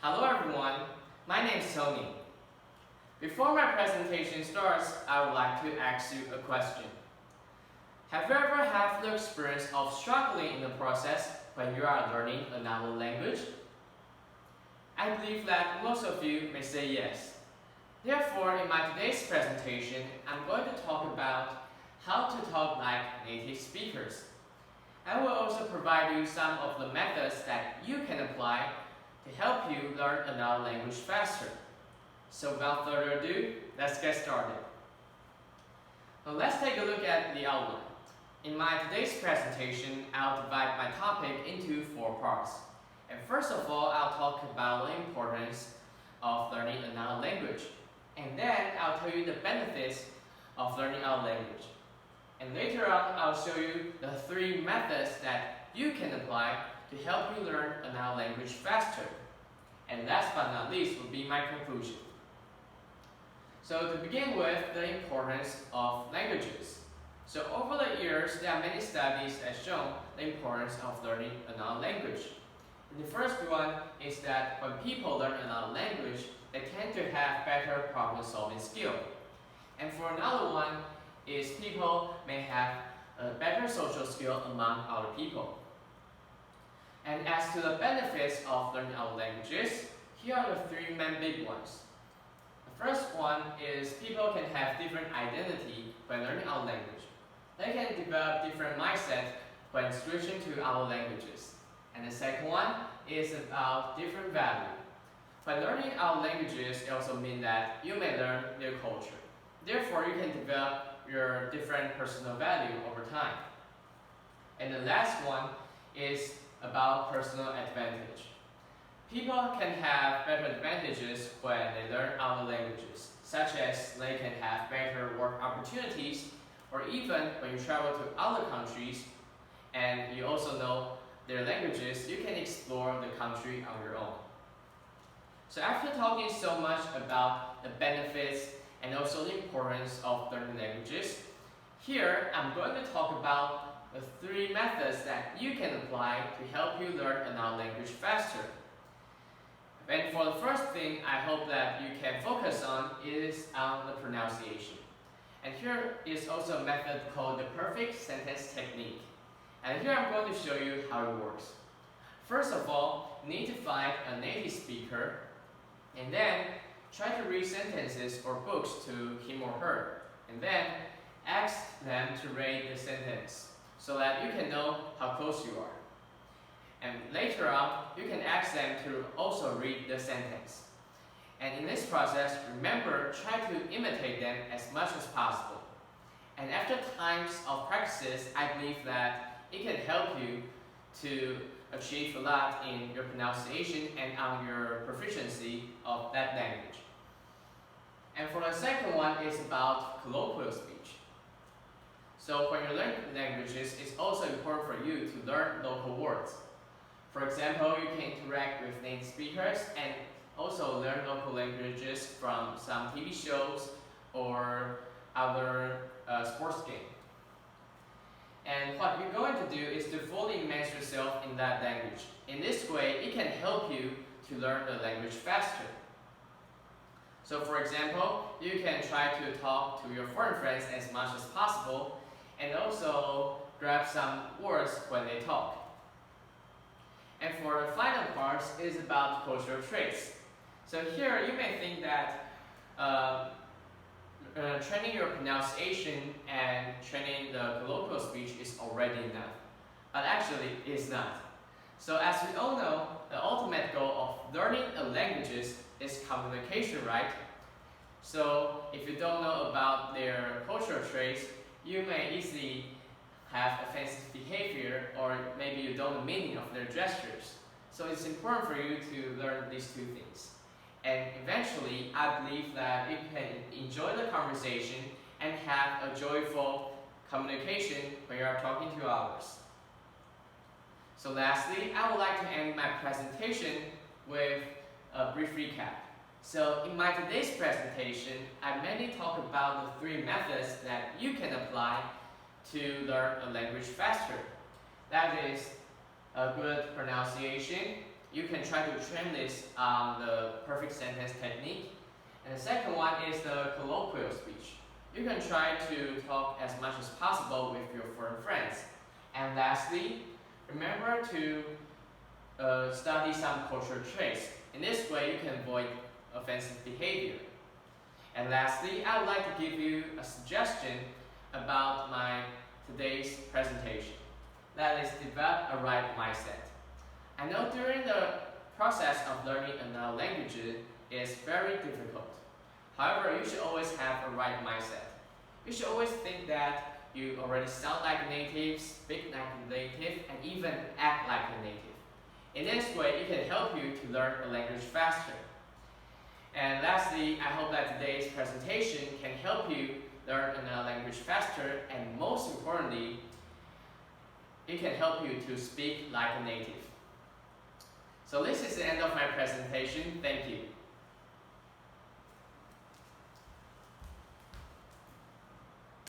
Hello everyone, my name is Tony. Before my presentation starts, I would like to ask you a question. Have you ever had the experience of struggling in the process when you are learning another language? I believe that most of you may say yes. Therefore, in my today's presentation, I'm going to talk about how to talk like native speakers. I will also provide you some of the methods that you can apply to help you learn another language faster. So without further ado, let's get started. Now let's take a look at the outline. In my today's presentation, I'll divide my topic into 4 parts. And first of all, I'll talk about the importance of learning another language. And then I'll tell you the benefits of learning our language. And later on, I'll show you the 3 methods that you can apply to help you learn another language faster. And last but not least will be my conclusion. So to begin with, the importance of languages. So over the years, there are many studies that show the importance of learning another language. And the first one is that when people learn another language, they tend to have better problem-solving skill. And for another one is people may have a better social skill among other people. And as to the benefits of learning other languages, here are the 3 main big ones. The first one is people can have different identity when learning other language. They can develop different mindset when switching to other languages. And the second one is about different value. By learning other languages, it also means that you may learn new culture. Therefore, you can develop your different personal value over time. And the last one is about personal advantage. People can have better advantages when they learn other languages, such as they can have better work opportunities, or even when you travel to other countries and you also know their languages, you can explore the country on your own. So after talking so much about the benefits and also the importance of learning languages, here I'm going to talk about the 3 methods that you can apply to help you learn another language faster. And for the first thing I hope that you can focus on is on the pronunciation. And here is also a method called the perfect sentence technique. And here I'm going to show you how it works. First of all, you need to find a native speaker and then try to read sentences or books to him or her. And then ask them to rate the sentence so that you can know how close you are. And later on, you can ask them to also read the sentence. And in this process, remember, try to imitate them as much as possible. And after times of practices, I believe that it can help you to achieve a lot in your pronunciation and on your proficiency of that language. And for the second one is about colloquial speech. So when you learn languages, it's also important for you to learn local words. For example, you can interact with native speakers and also learn local languages from some TV shows or other sports games. And what you're going to do is to fully immerse yourself in that language. In this way, it can help you to learn the language faster. So for example, you can try to talk to your foreign friends as much as possible and also grab some words when they talk. And for the final part is about cultural traits. So here you may think that training your pronunciation and training the colloquial speech is already enough. But actually it is not. So as we all know, the ultimate goal of learning a language is communication, right? So if you don't know about their cultural traits, you may easily have offensive behavior, or maybe you don't know the meaning of their gestures. So it's important for you to learn these 2 things. And eventually, I believe that you can enjoy the conversation and have a joyful communication when you are talking to others. So lastly, I would like to end my presentation with a brief recap. So in my today's presentation, I mainly talk about the 3 methods that you can apply to learn a language faster. That is a good pronunciation, you can try to train this on the perfect sentence technique. And the second one is the colloquial speech. You can try to talk as much as possible with your foreign friends. And lastly, remember to study some cultural traits. In this way, you can avoid offensive behavior. And lastly, I would like to give you a suggestion about my today's presentation. That is, develop a right mindset. I know during the process of learning another language is very difficult. However, you should always have a right mindset. You should always think that you already sound like a native, speak like a native, and even act like a native. In this way, it can help you to learn a language faster. And lastly, I hope that today's presentation can help you learn another language faster, and most importantly, it can help you to speak like a native. So this is the end of my presentation. Thank